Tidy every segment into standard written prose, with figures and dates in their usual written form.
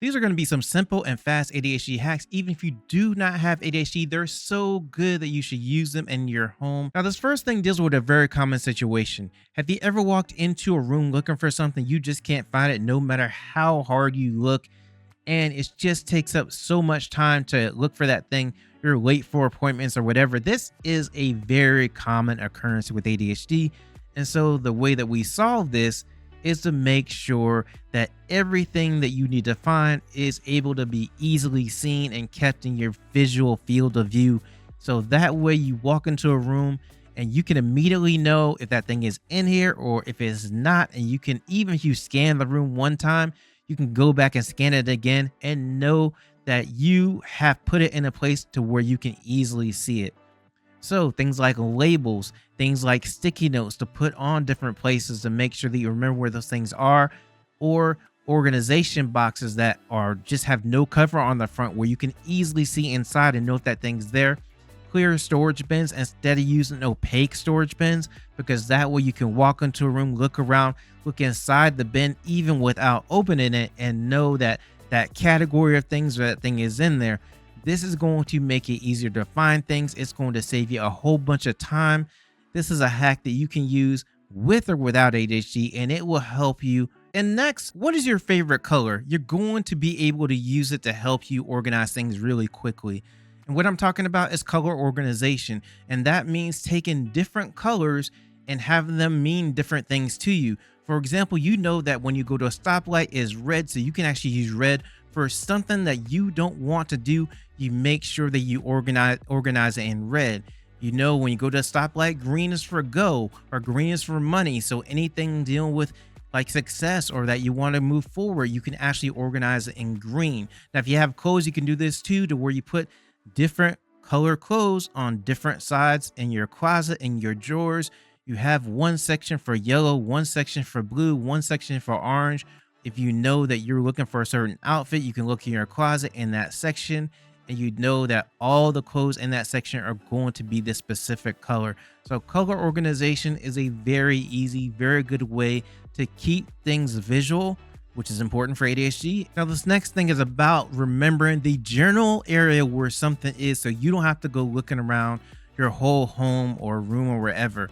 These are going to be some simple and fast ADHD hacks. Even if you do not have ADHD, they're so good that you should use them in your home. Now, this first thing deals with a very common situation. Have you ever walked into a room looking for something, you just can't find it no matter how hard you look? And it just takes up so much time to look for that thing. You're late for appointments or whatever. This is a very common occurrence with ADHD. And so the way that we solve this is to make sure that everything that you need to find is able to be easily seen and kept in your visual field of view. So that way you walk into a room and you can immediately know if that thing is in here or if it's not. And you can, even if you scan the room one time, you can go back and scan it again and know that you have put it in a place to where you can easily see it. So things like labels, things like sticky notes to put on different places to make sure that you remember where those things are, or organization boxes that are just have no cover on the front where you can easily see inside and know if that thing's there. Clear storage bins instead of using opaque storage bins, because that way you can walk into a room, look around, look inside the bin even without opening it and know that that category of things or that thing is in there. This is going to make it easier to find things. It's going to save you a whole bunch of time. This is a hack that you can use with or without ADHD, and it will help you. And next, what is your favorite color? You're going to be able to use it to help you organize things really quickly. And what I'm talking about is color organization. And that means taking different colors and having them mean different things to you. For example, you know that when you go to a stoplight is red, so you can actually use red for something that you don't want to do. You make sure that you organize it in red. You know, when you go to a stoplight, green is for go or green is for money. So anything dealing with like success or that you want to move forward, you can actually organize it in green. Now, if you have clothes, you can do this too, to where you put different color clothes on different sides in your closet, in your drawers. You have one section for yellow, one section for blue, one section for orange. If you know that you're looking for a certain outfit, you can look in your closet in that section, and you know that all the clothes in that section are going to be this specific color. So color organization is a very easy, very good way to keep things visual, which is important for ADHD. Now, this next thing is about remembering the general area where something is, so you don't have to go looking around your whole home or room or wherever.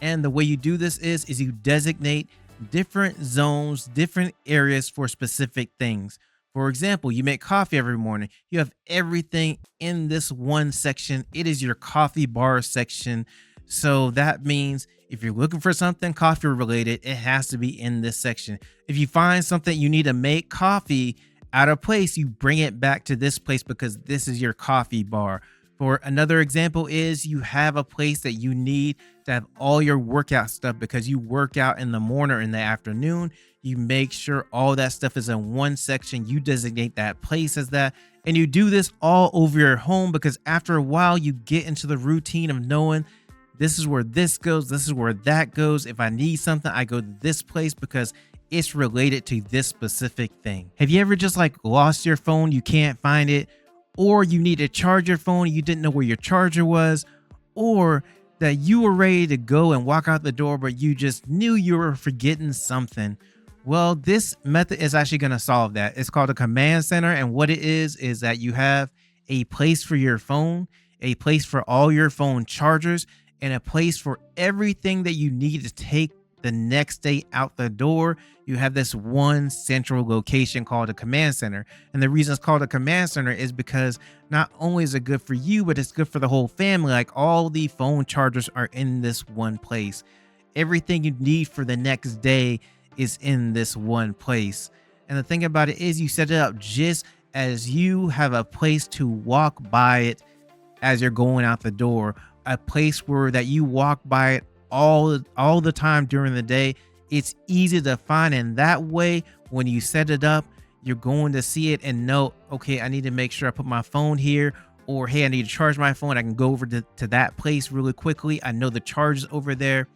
And the way you do this is you designate different zones, different areas for specific things. For example, you make coffee every morning. You have everything in this one section. It is your coffee bar section. So that means if you're looking for something coffee related, it has to be in this section. If you find something you need to make coffee out of place, you bring it back to this place because this is your coffee bar. For another example is you have a place that you need to have all your workout stuff because you work out in the morning or in the afternoon. You make sure all that stuff is in one section. You designate that place as that. And you do this all over your home because after a while you get into the routine of knowing this is where this goes, this is where that goes. If I need something, I go to this place because it's related to this specific thing. Have you ever just like lost your phone? You can't find it, or you need to charge your phone, you didn't know where your charger was, or that you were ready to go and walk out the door, but you just knew you were forgetting something. Well, this method is actually going to solve that. It's called a command center. And what it is that you have a place for your phone, a place for all your phone chargers, and a place for everything that you need to take the next day out the door. You have this one central location called a command center. And the reason it's called a command center is because not only is it good for you, but it's good for the whole family. Like all the phone chargers are in this one place. Everything you need for the next day is in this one place. And the thing about it is you set it up just as you have a place to walk by it as you're going out the door, a place where that you walk by it all the time during the day. It's easy to find, and that way when you set it up, you're going to see it and know, okay, I need to make sure I put my phone here, or hey, I need to charge my phone. I can go over to that place really quickly. I know the charge is over there,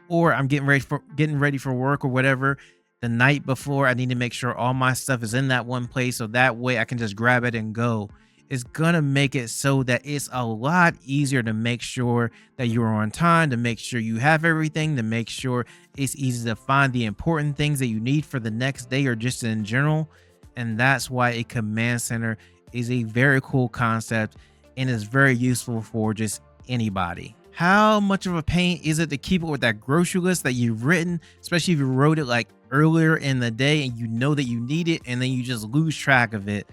or I'm getting ready for work or whatever the night before. I need to make sure all my stuff is in that one place, so that way I can just grab it and go. It's gonna make it so that it's a lot easier to make sure that you're on time, to make sure you have everything, to make sure it's easy to find the important things that you need for the next day or just in general. And that's why a command center is a very cool concept and is very useful for just anybody. How much of a pain is it to keep up with that grocery list that you've written, especially if you wrote it like earlier in the day and you know that you need it and then you just lose track of it?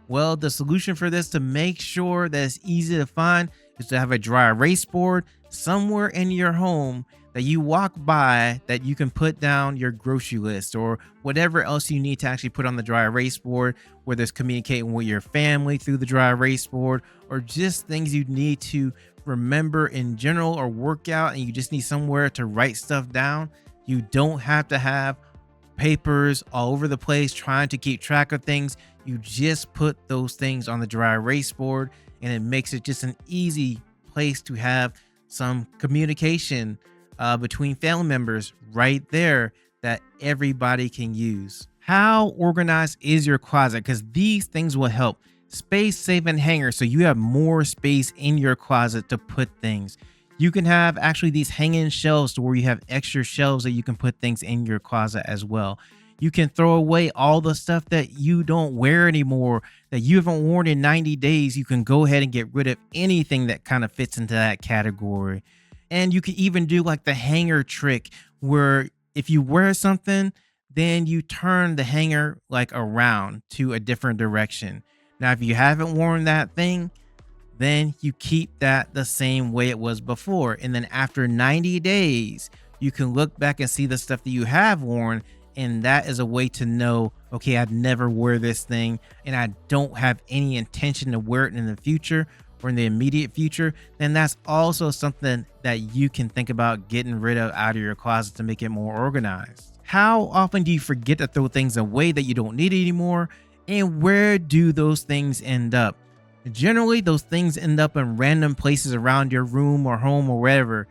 Well, the solution for this to make sure that it's easy to find is to have a dry erase board somewhere in your home that you walk by that you can put down your grocery list or whatever else you need to actually put on the dry erase board, whether it's communicating with your family through the dry erase board or just things you need to remember in general or work out and you just need somewhere to write stuff down. You don't have to have papers all over the place trying to keep track of things. You just put those things on the dry erase board and it makes it just an easy place to have some communication between family members right there that everybody can use. How organized is your closet? Because these things will help. Space saving hangers, so you have more space in your closet to put things. You can have actually these hanging shelves to where you have extra shelves that you can put things in your closet as well. You can throw away all the stuff that you don't wear anymore, that you haven't worn in 90 days. You can go ahead and get rid of anything that kind of fits into that category. And you can even do like the hanger trick where if you wear something, then you turn the hanger like around to a different direction. Now, if you haven't worn that thing, then you keep that the same way it was before. And then after 90 days, you can look back and see the stuff that you have worn. And that is a way to know, okay, I've never wear this thing and I don't have any intention to wear it in the future or in the immediate future. Then that's also something that you can think about getting rid of out of your closet to make it more organized. How often do you forget to throw things away that you don't need anymore? And where do those things end up? Generally, those things end up in random places around your room or home or wherever.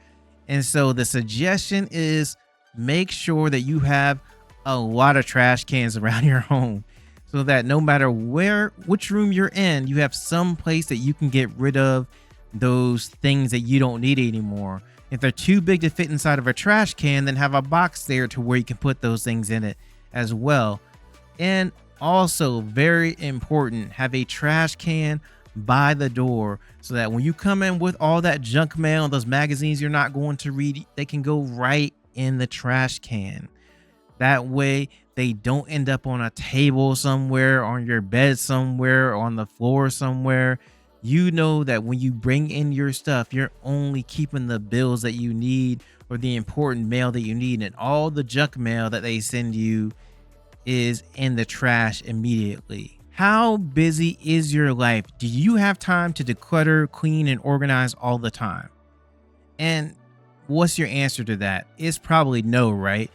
And so the suggestion is make sure that you have a lot of trash cans around your home so that no matter which room you're in, you have some place that you can get rid of those things that you don't need anymore. If they're too big to fit inside of a trash can, then have a box there to where you can put those things in it as well. And also, very important, have a trash can by the door so that when you come in with all that junk mail, those magazines you're not going to read, they can go right in the trash can. That way they don't end up on a table somewhere, on your bed somewhere, on the floor somewhere. You know that when you bring in your stuff, you're only keeping the bills that you need or the important mail that you need, and all the junk mail that they send you is in the trash immediately. How busy is your life? Do you have time to declutter, clean, and organize all the time? And what's your answer to that? It's probably no, right?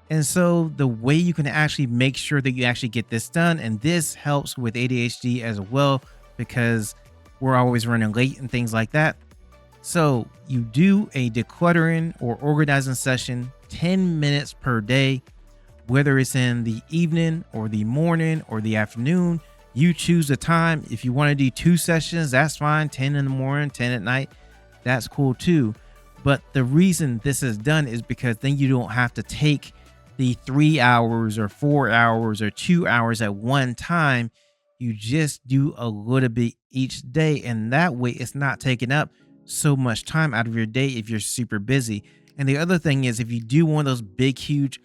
And so the way you can actually make sure that you actually get this done, and this helps with ADHD as well, because we're always running late and things like that. So you do a decluttering or organizing session 10 minutes per day. Whether it's in the evening or the morning or the afternoon, you choose the time. If you want to do 2 sessions, that's fine. 10 in the morning, 10 at night, that's cool too. But the reason this is done is because then you don't have to take the 3 hours or 4 hours or 2 hours at one time. You just do a little bit each day. And that way it's not taking up so much time out of your day if you're super busy. And the other thing is, if you do one of those big, huge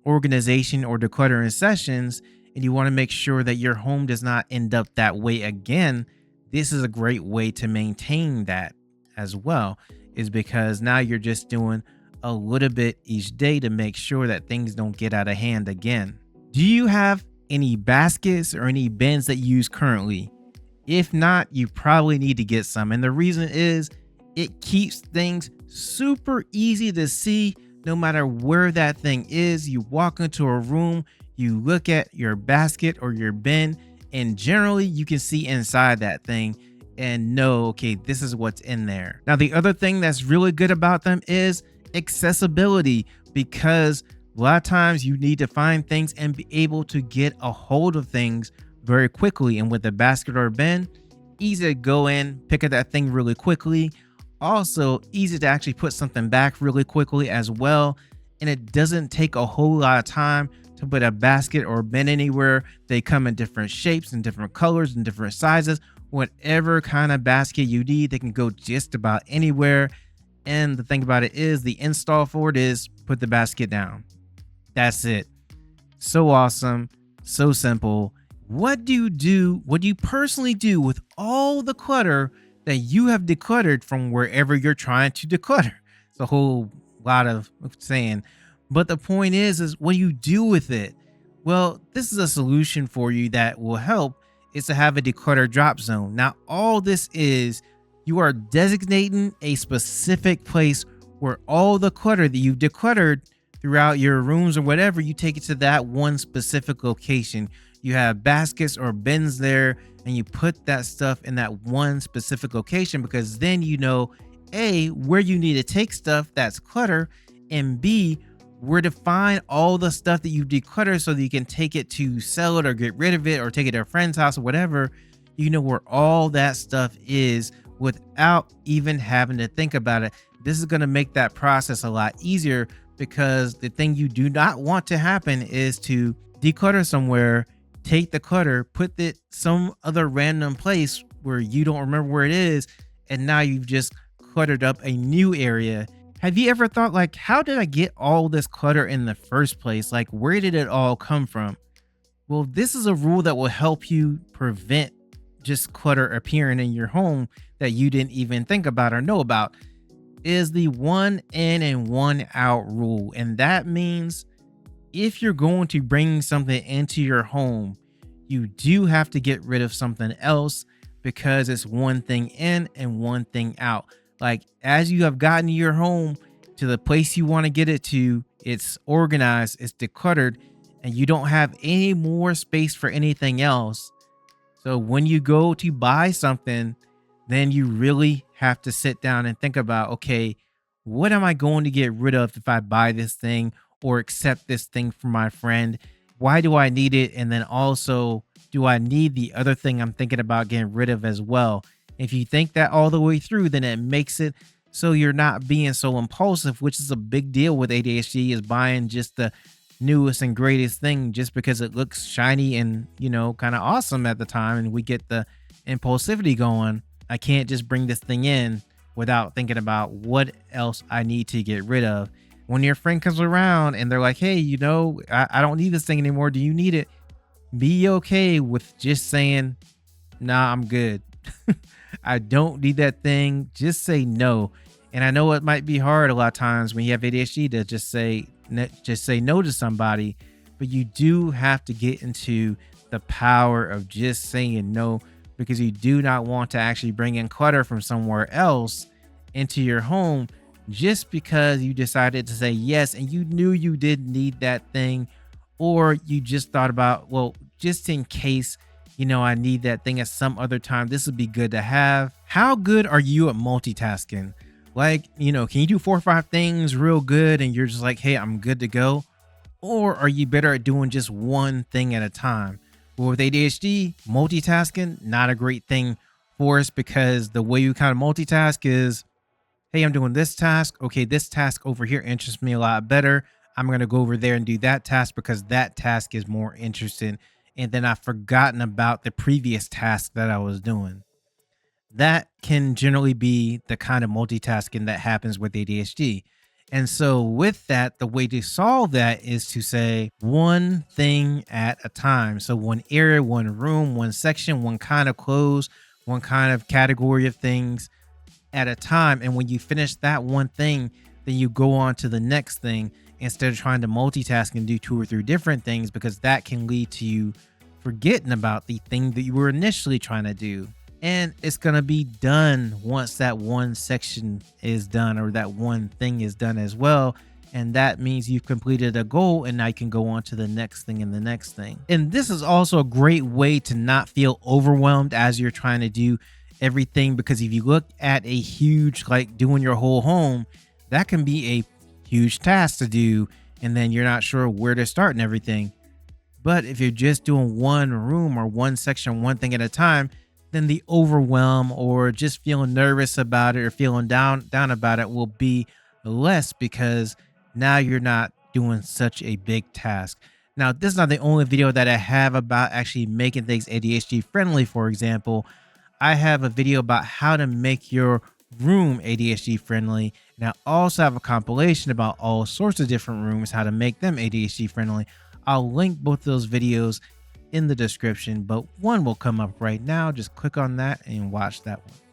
organization or decluttering sessions and you want to make sure that your home does not end up that way again, this is a great way to maintain that as well, is because now you're just doing a little bit each day to make sure that things don't get out of hand again. Do you have any baskets or any bins that you use currently? If not, you probably need to get some. And the reason is it keeps things super easy to see. No matter where that thing is, you walk into a room, you look at your basket or your bin, and generally you can see inside that thing and know, okay, this is what's in there. Now, the other thing that's really good about them is accessibility, because a lot of times you need to find things and be able to get a hold of things very quickly. And with a basket or a bin, easy to go in, pick up that thing really quickly. Also easy to actually put something back really quickly as well. And it doesn't take a whole lot of time to put a basket or bin anywhere. They come in different shapes and different colors and different sizes. Whatever kind of basket you need, they can go just about anywhere. And the thing about it is, the install for it is put the basket down. That's it. So awesome. So simple. What do you do? What do you personally do with all the clutter that you have decluttered from wherever you're trying to declutter? It's a whole lot of saying, but the point is what do you do with it? Well, this is a solution for you that will help, is to have a declutter drop zone. Now, all this is, you are designating a specific place where all the clutter that you've decluttered throughout your rooms or whatever, you take it to that one specific location. You have baskets or bins there, and you put that stuff in that one specific location, because then you know, A, where you need to take stuff that's clutter, and B, where to find all the stuff that you declutter so that you can take it to sell it or get rid of it or take it to a friend's house or whatever. You know where all that stuff is without even having to think about it. This is going to make that process a lot easier, because the thing you do not want to happen is to declutter somewhere, take the clutter, put it some other random place where you don't remember where it is, and now you've just cluttered up a new area. Have you ever thought, like, how did I get all this clutter in the first place? Like, where did it all come from? Well, this is a rule that will help you prevent just clutter appearing in your home that you didn't even think about or know about. Is the 1 in and 1 out rule. And that means if you're going to bring something into your home, you do have to get rid of something else, because it's one thing in and one thing out. Like, as you have gotten your home to the place you want to get it to, it's organized, it's decluttered, and you don't have any more space for anything else. So when you go to buy something, then you really have to sit down and think about, okay, what am I going to get rid of if I buy this thing or accept this thing from my friend? Why do I need it? And then also, do I need the other thing I'm thinking about getting rid of as well? If you think that all the way through, then it makes it so you're not being so impulsive, which is a big deal with ADHD, is buying just the newest and greatest thing just because it looks shiny and, you know, kind of awesome at the time. And we get the impulsivity going. I can't just bring this thing in without thinking about what else I need to get rid of. When your friend comes around and they're like, hey, you know, I don't need this thing anymore. Do you need it? Be okay with just saying, nah, I'm good. I don't need that thing. Just say no. And I know it might be hard a lot of times when you have ADHD to just say no to somebody, but you do have to get into the power of just saying no, because you do not want to actually bring in clutter from somewhere else into your home just because you decided to say yes and you knew you didn't need that thing, or you just thought about, well, just in case, you know, I need that thing at some other time, this would be good to have. How good are you at multitasking? Like, you know, can you do 4 or 5 things real good and you're just like, hey, I'm good to go? Or are you better at doing just one thing at a time? Well, with ADHD, multitasking, not a great thing for us, because the way you kind of multitask is, hey, I'm doing this task. Okay, this task over here interests me a lot better. I'm going to go over there and do that task because that task is more interesting. And then I've forgotten about the previous task that I was doing. That can generally be the kind of multitasking that happens with ADHD. And so with that, the way to solve that is to say one thing at a time. So one area, one room, one section, one kind of clothes, one kind of category of things at a time. And when you finish that one thing, then you go on to the next thing instead of trying to multitask and do 2 or 3 different things, because that can lead to you forgetting about the thing that you were initially trying to do. And it's going to be done once that one section is done, or that one thing is done as well. And that means you've completed a goal, and now you can go on to the next thing and the next thing. And this is also a great way to not feel overwhelmed as you're trying to do everything, because if you look at a huge, like doing your whole home, that can be a huge task to do, and then you're not sure where to start and everything. But if you're just doing one room or one section, one thing at a time, then the overwhelm or just feeling nervous about it or feeling down about it will be less, because now you're not doing such a big task. Now, this is not the only video that I have about actually making things ADHD friendly. For example, I have a video about how to make your room ADHD friendly. And I also have a compilation about all sorts of different rooms, how to make them ADHD friendly. I'll link both of those videos in the description, but one will come up right now. Just click on that and watch that one.